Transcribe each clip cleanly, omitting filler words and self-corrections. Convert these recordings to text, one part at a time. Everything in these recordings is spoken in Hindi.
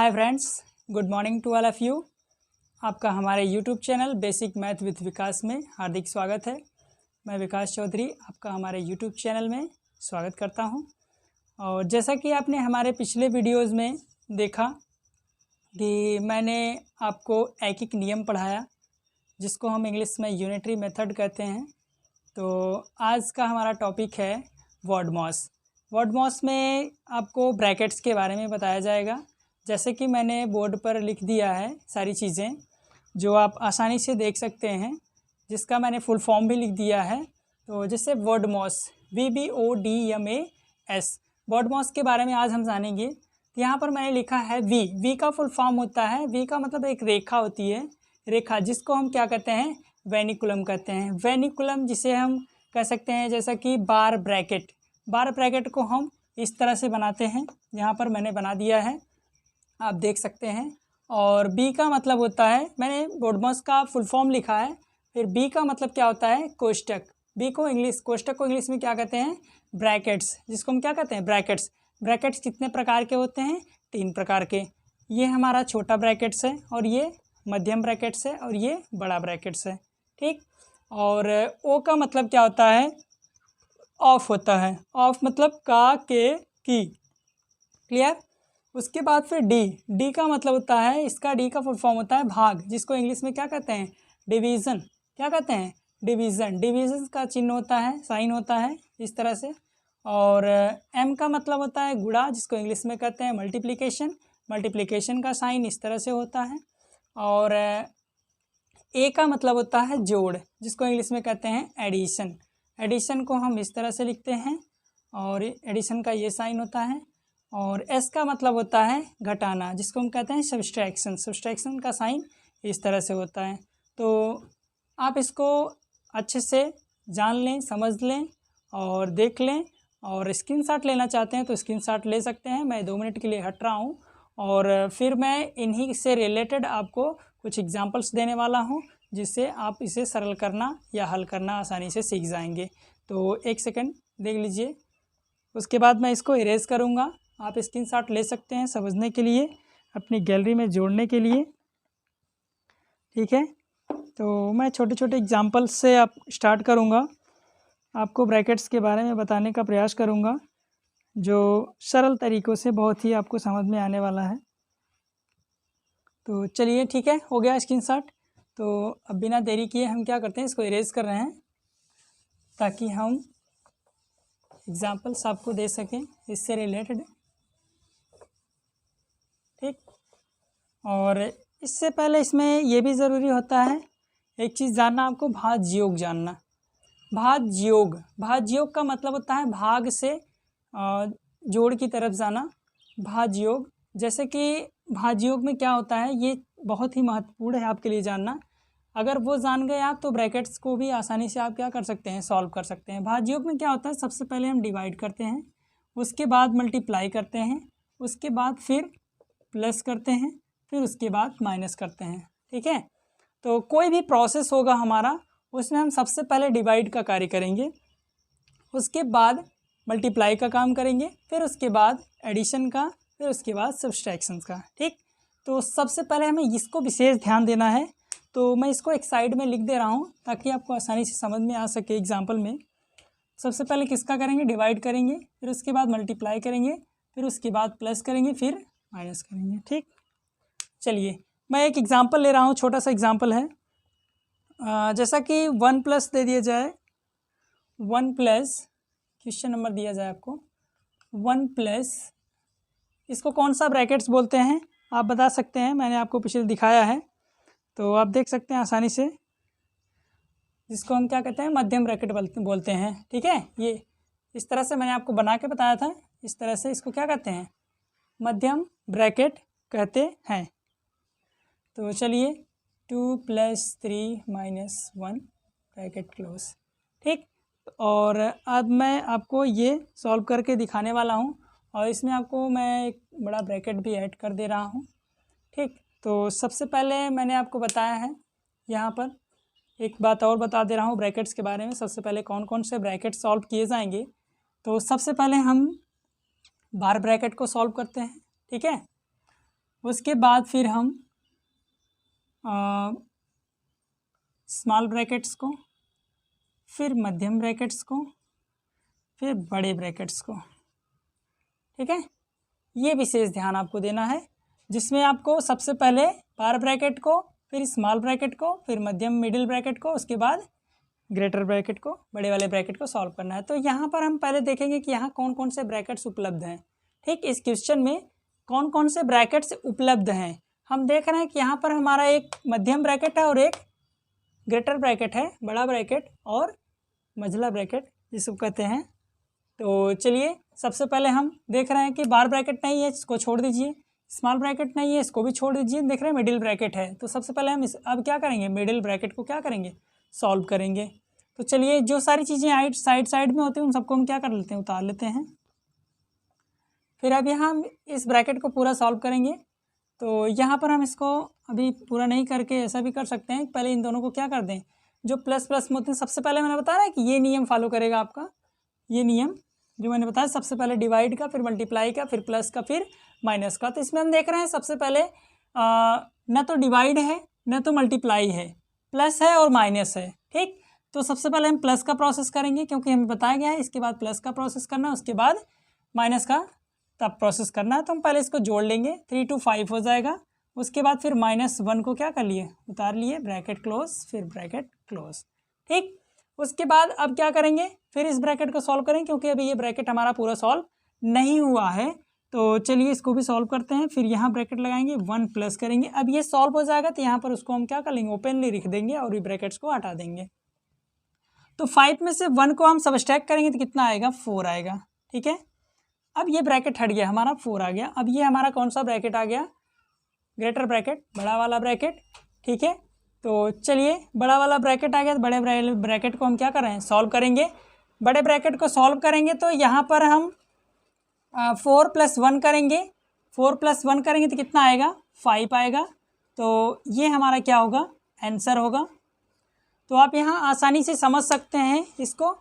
Hi friends, good morning to all of you. आपका हमारे YouTube channel basic math with Vikas में हार्दिक स्वागत है। मैं विकास चौधरी आपका हमारे यूट्यूब चैनल में स्वागत करता हूं। और जैसा कि आपने हमारे पिछले वीडियोस में देखा कि मैंने आपको एक एक नियम पढ़ाया जिसको हम इंग्लिश में यूनिटरी मेथड कहते हैं। तो आज का हमारा टॉपिक है वर्ड मॉस। वर्ड मॉस में आपको ब्रैकेट्स के बारे में बताया जाएगा। जैसे कि मैंने बोर्ड पर लिख दिया है सारी चीज़ें जो आप आसानी से देख सकते हैं, जिसका मैंने फुल फॉर्म भी लिख दिया है। तो जैसे वर्ड मॉस VBODMAS, वर्ड मॉस के बारे में आज हम जानेंगे। तो यहाँ पर मैंने लिखा है वी का फुल फॉर्म होता है, वी का मतलब एक रेखा होती है, रेखा जिसको हम क्या कहते हैं, वेनिकुलम कहते हैं। वेनिकुलम जिसे हम कह सकते हैं जैसा कि बार ब्रैकेट। बार ब्रैकेट को हम इस तरह से बनाते हैं, यहाँ पर मैंने बना दिया है, आप देख सकते हैं। और बी का मतलब होता है, मैंने वर्ड मॉस का फुल फॉर्म लिखा है। फिर बी का मतलब क्या होता है, कोष्टक। बी को इंग्लिश, कोष्टक को इंग्लिश में क्या कहते हैं, ब्रैकेट्स, जिसको हम क्या कहते हैं, ब्रैकेट्स। ब्रैकेट्स कितने प्रकार के होते हैं, 3 प्रकार के। ये हमारा छोटा ब्रैकेट्स है, और ये मध्यम ब्रैकेट्स है, और ये बड़ा ब्रैकेट्स है, ठीक। और ओ का मतलब क्या होता है, ऑफ होता है। ऑफ मतलब का, के, की, क्लियर। उसके बाद फिर डी का मतलब होता है, इसका डी का फुल फॉर्म होता है भाग, जिसको इंग्लिश में क्या कहते हैं, डिवीज़न। क्या कहते हैं, डिवीज़न। डिवीज़न का चिन्ह होता है, साइन होता है इस तरह से। और एम का मतलब होता है गुणा, जिसको इंग्लिश में कहते हैं मल्टीप्लिकेशन। मल्टीप्लिकेशन का साइन इस तरह से होता है। और ए का मतलब होता है जोड़, जिसको इंग्लिश में कहते हैं एडिशन। एडिशन को हम इस तरह से लिखते हैं, और एडिशन का ये साइन होता है। और एस का मतलब होता है घटाना, जिसको हम कहते हैं सब्सट्रैक्शन। सब्सट्रैक्शन का साइन इस तरह से होता है। तो आप इसको अच्छे से जान लें, समझ लें और देख लें। और स्क्रीनशॉट लेना चाहते हैं तो स्क्रीनशॉट ले सकते हैं। मैं 2 मिनट के लिए हट रहा हूँ, और फिर मैं इन्हीं से रिलेटेड आपको कुछ एग्जांपल्स देने वाला हूँ, जिससे आप इसे सरल करना या हल करना आसानी से सीख जाएंगे। तो 1 सेकंड देख लीजिए, उसके बाद मैं इसको इरेज करूँगा। आप स्क्रीनशॉट ले सकते हैं समझने के लिए, अपनी गैलरी में जोड़ने के लिए, ठीक है। तो मैं छोटे छोटे एग्जांपल्स से आप स्टार्ट करूँगा, आपको ब्रैकेट्स के बारे में बताने का प्रयास करूँगा, जो सरल तरीक़ों से बहुत ही आपको समझ में आने वाला है। तो चलिए ठीक है, हो गया स्क्रीनशॉट। तो अब बिना देरी किए हम क्या करते हैं, इसको इरेज कर रहे हैं ताकि हम एग्जांपल्स आपको दे सकें इससे रिलेटेड, ठीक। और इससे पहले इसमें ये भी ज़रूरी होता है एक चीज़ जानना, आपको भाज्य योग जानना। भाज्य योग, भाज्य योग का मतलब होता है भाग से जोड़ की तरफ जाना, भाज्य योग। जैसे कि भाज्य योग में क्या होता है, ये बहुत ही महत्वपूर्ण है आपके लिए जानना। अगर वो जान गए आप तो ब्रैकेट्स को भी आसानी से आप क्या कर सकते हैं, सॉल्व कर सकते हैं। भाज्य योग में क्या होता है, सबसे पहले हम डिवाइड करते हैं, उसके बाद मल्टीप्लाई करते हैं, उसके बाद फिर प्लस करते हैं, फिर उसके बाद माइनस करते हैं, ठीक है। तो कोई भी प्रोसेस होगा हमारा, उसमें हम सबसे पहले डिवाइड का कार्य करेंगे, उसके बाद मल्टीप्लाई का काम करेंगे, फिर उसके बाद एडिशन का, फिर उसके बाद सब्सट्रैक्शन का, ठीक। तो सबसे पहले हमें इसको विशेष ध्यान देना है। तो मैं इसको एक साइड में लिख दे रहा हूँ ताकि आपको आसानी से समझ में आ सके एग्जाम्पल में। सबसे पहले किसका करेंगे, डिवाइड करेंगे, फिर उसके बाद मल्टीप्लाई करेंगे, फिर उसके बाद प्लस करेंगे, फिर माइनस करेंगे, ठीक। चलिए मैं एक एग्जांपल ले रहा हूँ, छोटा सा एग्जांपल है। जैसा कि 1 प्लस दे दिया जाए, 1 प्लस क्वेश्चन नंबर दिया जाए आपको 1 प्लस, इसको कौन सा ब्रैकेट्स बोलते हैं आप बता सकते हैं, मैंने आपको पिछले दिखाया है तो आप देख सकते हैं आसानी से, जिसको हम क्या कहते हैं, मध्यम ब्रैकेट बोलते हैं, ठीक है। ये इस तरह से मैंने आपको बना के बताया था, इस तरह से इसको क्या कहते हैं, मध्यम ब्रैकेट कहते हैं। तो चलिए 2 + 3 - 1 ब्रैकेट क्लोज, ठीक। और अब मैं आपको ये सॉल्व करके दिखाने वाला हूँ, और इसमें आपको मैं एक बड़ा ब्रैकेट भी ऐड कर दे रहा हूँ, ठीक। तो सबसे पहले मैंने आपको बताया है, यहाँ पर एक बात और बता दे रहा हूँ ब्रैकेट्स के बारे में। सबसे पहले कौन कौन से ब्रैकेट सॉल्व किए जाएंगे, तो सबसे पहले हम बार ब्रैकेट को सॉल्व करते हैं, ठीक है। उसके बाद फिर हम स्मॉल ब्रैकेट्स को, फिर मध्यम ब्रैकेट्स को, फिर बड़े ब्रैकेट्स को। ठीक है, ये विशेष ध्यान आपको देना है, जिसमें आपको सबसे पहले बार ब्रैकेट को, फिर स्मॉल ब्रैकेट को, फिर मध्यम मिडिल ब्रैकेट को, उसके बाद ग्रेटर ब्रैकेट को, बड़े वाले ब्रैकेट को सॉल्व करना है। तो यहाँ पर हम पहले देखेंगे कि यहाँ कौन कौन से ब्रैकेट्स उपलब्ध हैं। ठीक, इस क्वेश्चन में कौन कौन से ब्रैकेट्स उपलब्ध हैं हम देख रहे हैं कि यहाँ पर हमारा एक मध्यम ब्रैकेट है और एक ग्रेटर ब्रैकेट है, बड़ा ब्रैकेट और मझला ब्रैकेट जिसको कहते हैं। तो चलिए सबसे पहले हम देख रहे हैं कि बार ब्रैकेट नहीं है, इसको छोड़ दीजिए, स्मॉल ब्रैकेट नहीं है, इसको भी छोड़ दीजिए, देख रहे हैं मिडिल ब्रैकेट है। तो सबसे पहले हम अब क्या करेंगे, मिडिल ब्रैकेट को क्या करेंगे, सॉल्व करेंगे। तो चलिए जो सारी चीज़ें साइड में होती हैं उन सबको हम क्या कर लेते हैं, उतार लेते हैं। फिर अब यहाँ हम इस ब्रैकेट को पूरा सॉल्व करेंगे। तो यहाँ पर हम इसको अभी पूरा नहीं करके ऐसा भी कर सकते हैं, पहले इन दोनों को क्या कर दें, जो प्लस प्लस में होते हैं, सबसे पहले मैंने बताया ना कि ये नियम फॉलो करेगा आपका, ये नियम जो मैंने बताया, सबसे पहले डिवाइड का, फिर मल्टीप्लाई का, फिर प्लस का, फिर माइनस का। तो इसमें हम देख रहे हैं सबसे पहले न तो डिवाइड है न तो मल्टीप्लाई है, प्लस है और माइनस है। ठीक, तो सबसे पहले हम प्लस का प्रोसेस करेंगे क्योंकि हमें बताया गया है, इसके बाद प्लस का प्रोसेस करना है, उसके बाद माइनस का तब प्रोसेस करना है। तो हम पहले इसको जोड़ लेंगे, 3 to 5 हो जाएगा। उसके बाद फिर -1 को क्या कर लिए, उतार लिए, ब्रैकेट क्लोज, फिर ब्रैकेट क्लोज। ठीक, उसके बाद अब क्या करेंगे, फिर इस ब्रैकेट को सॉल्व करें क्योंकि अभी ये ब्रैकेट हमारा पूरा सॉल्व नहीं हुआ है। तो चलिए इसको भी सॉल्व करते हैं। फिर यहाँ ब्रैकेट लगाएंगे, 1 प्लस करेंगे। अब ये सॉल्व हो जाएगा तो यहाँ पर उसको हम क्या कर लेंगे, ओपनली लिख देंगे और ये ब्रैकेट्स को हटा देंगे। तो 5 में से 1 को हम सबट्रैक्ट करेंगे तो कितना आएगा, 4 आएगा। ठीक है, अब ये ब्रैकेट हट गया, हमारा 4 आ गया। अब ये हमारा कौन सा ब्रैकेट आ गया, ग्रेटर ब्रैकेट, बड़ा वाला ब्रैकेट। ठीक है, तो चलिए बड़ा वाला ब्रैकेट आ गया, तो बड़े ब्रैकेट को हम क्या कर रहे हैं, सॉल्व करेंगे। बड़े ब्रैकेट को सॉल्व करेंगे तो यहाँ पर हम 4 + 1 करेंगे, 4 + 1 करेंगे तो कितना आएगा, 5 आएगा। तो ये हमारा क्या होगा, आंसर होगा। तो आप यहाँ आसानी से समझ सकते हैं इसको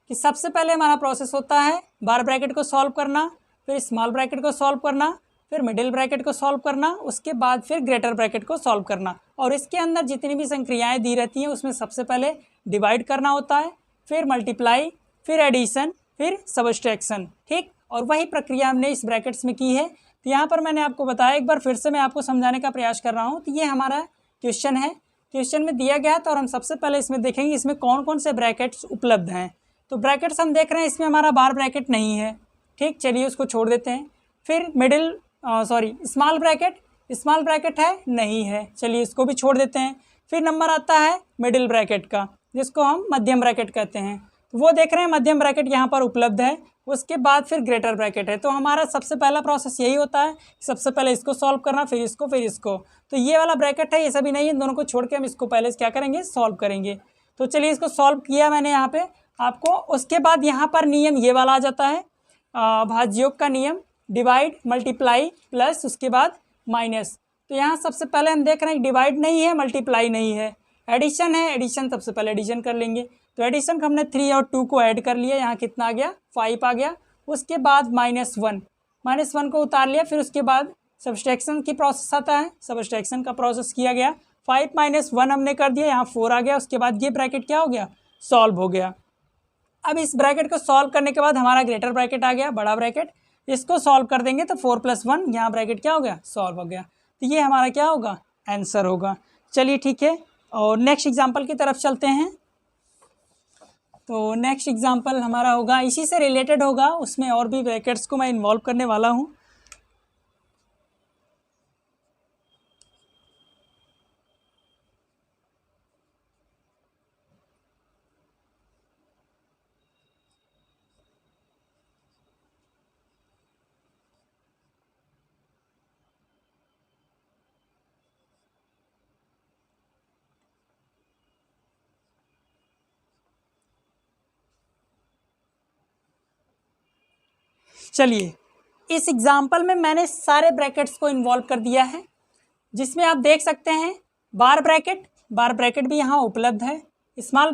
कि सबसे पहले हमारा प्रोसेस होता है बार ब्रैकेट को सॉल्व करना, फिर स्मॉल ब्रैकेट को सॉल्व करना, फिर मिडिल ब्रैकेट को सॉल्व करना, उसके बाद फिर ग्रेटर ब्रैकेट को सॉल्व करना। और इसके अंदर जितनी भी संक्रियाएं दी रहती हैं उसमें सबसे पहले डिवाइड करना होता है, फिर मल्टीप्लाई, फिर एडिशन, फिर सबट्रैक्शन। ठीक, और वही प्रक्रिया हमने इस ब्रैकेट्स में की है। तो यहाँ पर मैंने आपको बताया, एक बार फिर से मैं आपको समझाने का प्रयास कर रहा हूँ। तो ये हमारा क्वेश्चन है, क्वेश्चन में दिया गया था और हम सबसे पहले इसमें देखेंगे इसमें कौन कौन से ब्रैकेट्स उपलब्ध हैं। तो ब्रैकेट्स हम देख रहे हैं, इसमें हमारा बार ब्रैकेट नहीं है। ठीक, चलिए उसको छोड़ देते हैं। फिर स्मॉल ब्रैकेट है, नहीं है, चलिए इसको भी छोड़ देते हैं। फिर नंबर आता है मिडिल ब्रैकेट का, जिसको हम मध्यम ब्रैकेट कहते हैं। तो वो देख रहे हैं मध्यम ब्रैकेट यहाँ पर उपलब्ध है। उसके बाद फिर ग्रेटर ब्रैकेट है। तो हमारा सबसे पहला प्रोसेस यही होता है, सबसे पहले इसको सॉल्व करना, फिर इसको, फिर इसको। तो ये वाला ब्रैकेट है, ये सभी नहीं है, इन दोनों को छोड़ के हम इसको पहले क्या करेंगे, सॉल्व करेंगे। तो चलिए इसको सॉल्व किया मैंने यहाँ पे आपको। उसके बाद यहाँ पर नियम ये वाला आ जाता है, भाज्योग का नियम, डिवाइड, मल्टीप्लाई, प्लस, उसके बाद माइनस। तो यहाँ सबसे पहले हम देख रहे हैं डिवाइड नहीं है, मल्टीप्लाई नहीं है, एडिशन है, एडिशन सबसे पहले एडिशन कर लेंगे। तो एडिशन का हमने 3 और 2 को ऐड कर लिया, यहाँ कितना आ गया, 5 आ गया। उसके बाद -1 को उतार लिया। फिर उसके बाद सबट्रैक्शन की प्रोसेस आता है, सबट्रैक्शन का प्रोसेस किया गया, 5 - 1 हमने कर दिया, यहाँ 4 आ गया। उसके बाद ये ब्रैकेट क्या हो गया, सॉल्व हो गया। अब इस ब्रैकेट को सॉल्व करने के बाद हमारा ग्रेटर ब्रैकेट आ गया, बड़ा ब्रैकेट, इसको सॉल्व कर देंगे तो 4 + 1 यहाँ ब्रैकेट क्या हो गया, सॉल्व हो गया। तो ये हमारा क्या होगा, आंसर होगा। चलिए ठीक है, और नेक्स्ट एग्जाम्पल की तरफ चलते हैं। तो नेक्स्ट एग्जाम्पल हमारा होगा, इसी से रिलेटेड होगा, उसमें और भी ब्रैकेट्स को मैं इन्वॉल्व करने वाला हूँ। चलिए इस एग्जाम्पल में मैंने सारे ब्रैकेट्स को इन्वॉल्व कर दिया है, जिसमें आप देख सकते हैं बार ब्रैकेट भी यहाँ उपलब्ध है, स्मॉल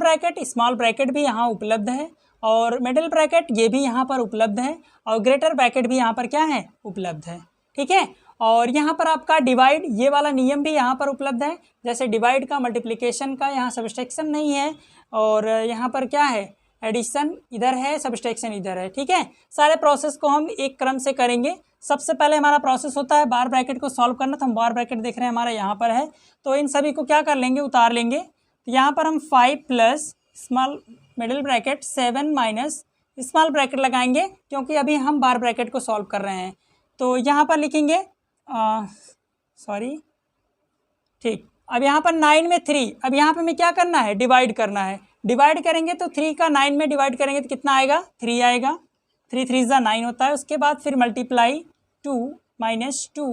ब्रैकेट भी यहाँ उपलब्ध है, और मिडिल ब्रैकेट ये भी यहाँ पर उपलब्ध है, और ग्रेटर ब्रैकेट भी यहाँ पर क्या है, उपलब्ध है। ठीक है, और यहाँ पर आपका डिवाइड ये वाला नियम भी यहाँ पर उपलब्ध है, जैसे डिवाइड का, मल्टीप्लिकेशन का, यहाँ सब्सट्रैक्शन नहीं है, और यहाँ पर क्या है, एडिशन इधर है, सब्सट्रैक्शन इधर है। ठीक है, सारे प्रोसेस को हम एक क्रम से करेंगे। सबसे पहले हमारा प्रोसेस होता है बार ब्रैकेट को सॉल्व करना, तो हम बार ब्रैकेट देख रहे हैं हमारा यहाँ पर है, तो इन सभी को क्या कर लेंगे, उतार लेंगे। तो यहाँ पर हम 5 plus small middle bracket 7 minus small bracket लगाएंगे, क्योंकि अभी हम बार ब्रैकेट को सॉल्व कर रहे हैं। तो यहाँ पर लिखेंगे ठीक, अब यहाँ पर 9 में 3, अब यहाँ पर हमें क्या करना है, डिवाइड करना है। डिवाइड करेंगे तो 3 का 9 में डिवाइड करेंगे तो कितना आएगा, 3 आएगा। 3 3 जा 9 होता है। उसके बाद फिर मल्टीप्लाई 2 माइनस 2,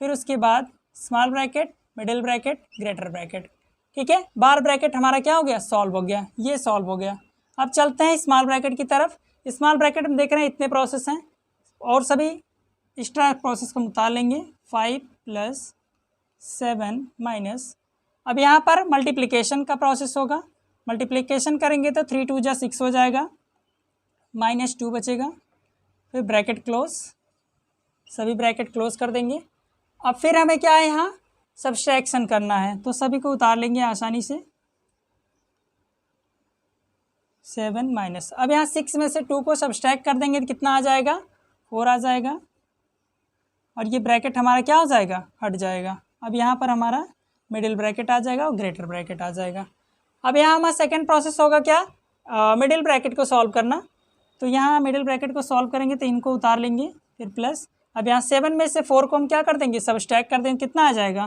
फिर उसके बाद small bracket, middle bracket, greater bracket. ठीक है, बार ब्रैकेट हमारा क्या हो गया, सॉल्व हो गया, ये सॉल्व हो गया। अब चलते हैं स्मॉल ब्रैकेट की तरफ। स्मॉल ब्रैकेट में देख रहे हैं इतने प्रोसेस हैं, और सभी एक्स्ट्रा प्रोसेस को उतार लेंगे। 5 प्लस 7 माइनस, अब यहाँ पर मल्टीप्लिकेशन का प्रोसेस होगा। मल्टीप्लिकेशन करेंगे तो 3 2 जा 6 हो जाएगा, माइनस 2 बचेगा, फिर ब्रैकेट क्लोज, सभी ब्रैकेट क्लोज कर देंगे। अब फिर हमें क्या है, यहाँ सब्सट्रैक्शन करना है, तो सभी को उतार लेंगे आसानी से। 7 माइनस, अब यहाँ 6 में से 2 को सब्सट्रैक्ट कर देंगे तो कितना आ जाएगा, 4 आ जाएगा, और ये ब्रैकेट हमारा क्या हो जाएगा, हट जाएगा। अब यहाँ पर हमारा मिडिल ब्रैकेट आ जाएगा और ग्रेटर ब्रैकेट आ जाएगा। अब यहाँ हमारा सेकंड प्रोसेस होगा क्या, मिडिल ब्रैकेट को सॉल्व करना। तो यहाँ मिडिल ब्रैकेट को सॉल्व करेंगे तो इनको उतार लेंगे, फिर प्लस, अब यहाँ 7 में से 4 को हम क्या कर देंगे, सब्सट्रैक्ट कर देंगे, कितना आ जाएगा,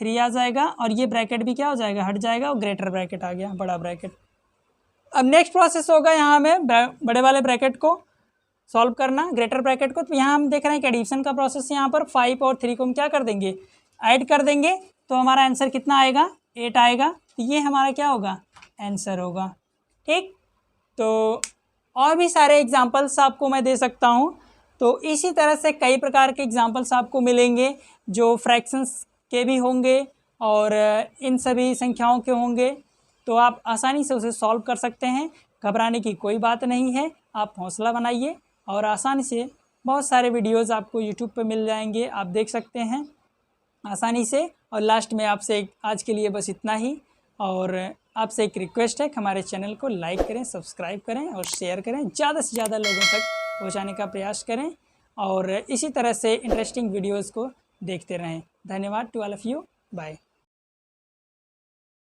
3 आ जाएगा, और ये ब्रैकेट भी क्या हो जाएगा, हट जाएगा, और ग्रेटर ब्रैकेट आ गया, बड़ा ब्रैकेट। अब नेक्स्ट प्रोसेस होगा यहाँ हमें बड़े वाले ब्रैकेट को सॉल्व करना, ग्रेटर ब्रैकेट को। तो यहाँ हम देख रहे हैं कि एडिशन का प्रोसेस, यहाँ पर 5 और 3 को हम क्या कर देंगे, ऐड कर देंगे, तो हमारा आंसर कितना आएगा, 8 आएगा। तो ये हमारा क्या होगा, आंसर होगा। ठीक, तो और भी सारे एग्जांपल्स आपको मैं दे सकता हूँ। तो इसी तरह से कई प्रकार के एग्जांपल्स आपको मिलेंगे, जो फ्रैक्शंस के भी होंगे और इन सभी संख्याओं के होंगे, तो आप आसानी से उसे सॉल्व कर सकते हैं। घबराने की कोई बात नहीं है, आप हौसला बनाइए, और आसानी से बहुत सारे वीडियोज़ आपको यूट्यूब पर मिल जाएंगे, आप देख सकते हैं आसानी से। और लास्ट में आपसे आज के लिए बस इतना ही, और आपसे एक रिक्वेस्ट है कि हमारे चैनल को लाइक करें, सब्सक्राइब करें और शेयर करें, ज़्यादा से ज़्यादा लोगों तक पहुंचाने का प्रयास करें, और इसी तरह से इंटरेस्टिंग वीडियोज़ को देखते रहें। धन्यवाद to all of you, bye.